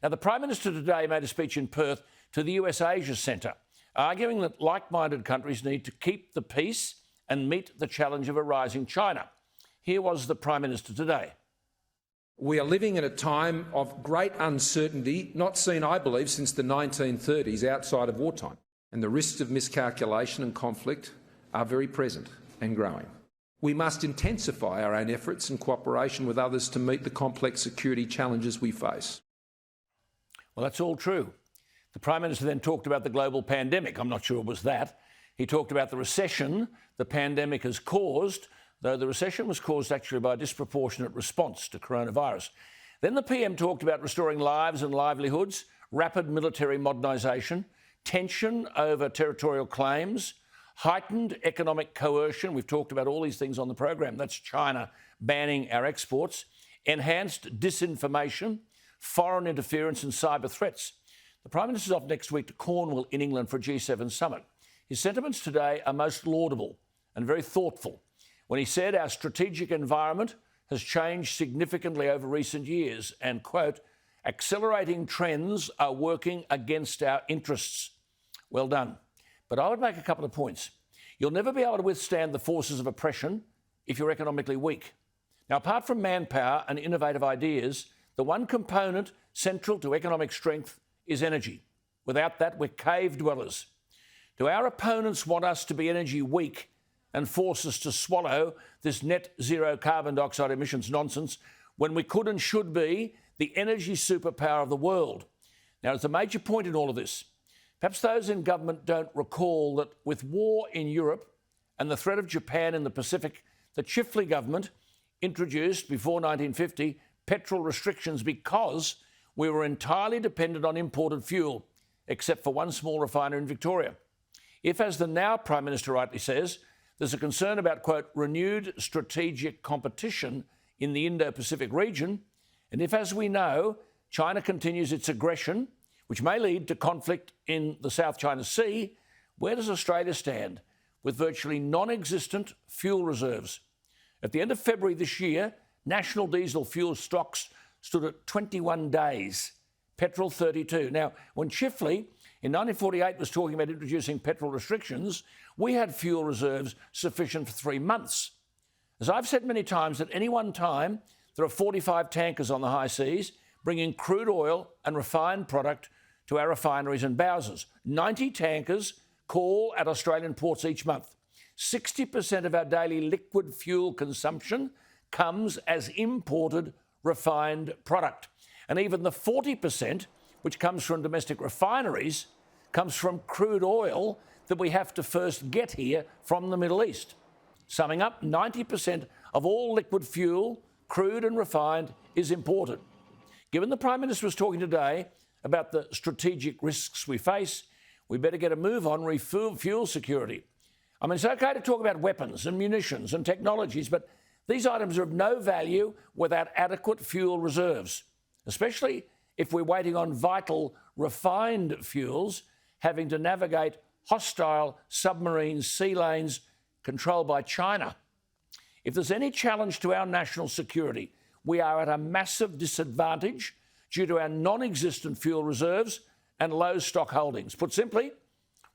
Now, the Prime Minister today made a speech in Perth to the USAsia Centre, arguing that like-minded countries need to keep the peace and meet the challenge of a rising China. Here was the Prime Minister today. We are living in a time of great uncertainty, not seen, I believe, since the 1930s outside of wartime. And the risks of miscalculation and conflict are very present and growing. We must intensify our own efforts and cooperation with others to meet the complex security challenges we face. Well, that's all true. The Prime Minister then talked about the global pandemic. I'm not sure it was that. He talked about the recession the pandemic has caused, though the recession was caused actually by a disproportionate response to coronavirus. Then the PM talked about restoring lives and livelihoods, rapid military modernisation, tension over territorial claims, heightened economic coercion. We've talked about all these things on the program. That's China banning our exports, enhanced disinformation, foreign interference and cyber threats. The Prime Minister's off next week to Cornwall in England for a G7 summit. His sentiments today are most laudable and very thoughtful when he said our strategic environment has changed significantly over recent years and, quote, accelerating trends are working against our interests. Well done. But I would make a couple of points. You'll never be able to withstand the forces of oppression if you're economically weak. Now, apart from manpower and innovative ideas, the one component central to economic strength is energy. Without that, we're cave dwellers. Do our opponents want us to be energy weak and force us to swallow this net zero carbon dioxide emissions nonsense when we could and should be the energy superpower of the world? Now, there's a major point in all of this. Perhaps those in government don't recall that with war in Europe and the threat of Japan in the Pacific, the Chifley government introduced, before 1950, petrol restrictions because we were entirely dependent on imported fuel, except for one small refiner in Victoria. If, as the now Prime Minister rightly says, there's a concern about, quote, renewed strategic competition in the Indo-Pacific region, and if, as we know, China continues its aggression, which may lead to conflict in the South China Sea, where does Australia stand with virtually non-existent fuel reserves? At the end of February this year, national diesel fuel stocks stood at 21 days, petrol 32. Now, when Chifley in 1948 was talking about introducing petrol restrictions, we had fuel reserves sufficient for 3 months. As I've said many times, at any one time, there are 45 tankers on the high seas bringing crude oil and refined product to our refineries and bowsers. 90 tankers call at Australian ports each month. 60% of our daily liquid fuel consumption comes as imported refined product. And even the 40%, which comes from domestic refineries, comes from crude oil that we have to first get here from the Middle East. Summing up, 90% of all liquid fuel, crude and refined, is imported. Given the Prime Minister was talking today about the strategic risks we face, we better get a move on fuel security. I mean, it's okay to talk about weapons and munitions and technologies, but these items are of no value without adequate fuel reserves, especially if we're waiting on vital refined fuels, having to navigate hostile submarine sea lanes controlled by China. If there's any challenge to our national security, we are at a massive disadvantage due to our non-existent fuel reserves and low stock holdings. Put simply,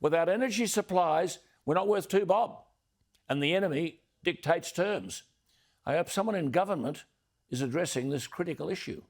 without energy supplies, we're not worth 2 bob, and the enemy dictates terms. I hope someone in government is addressing this critical issue.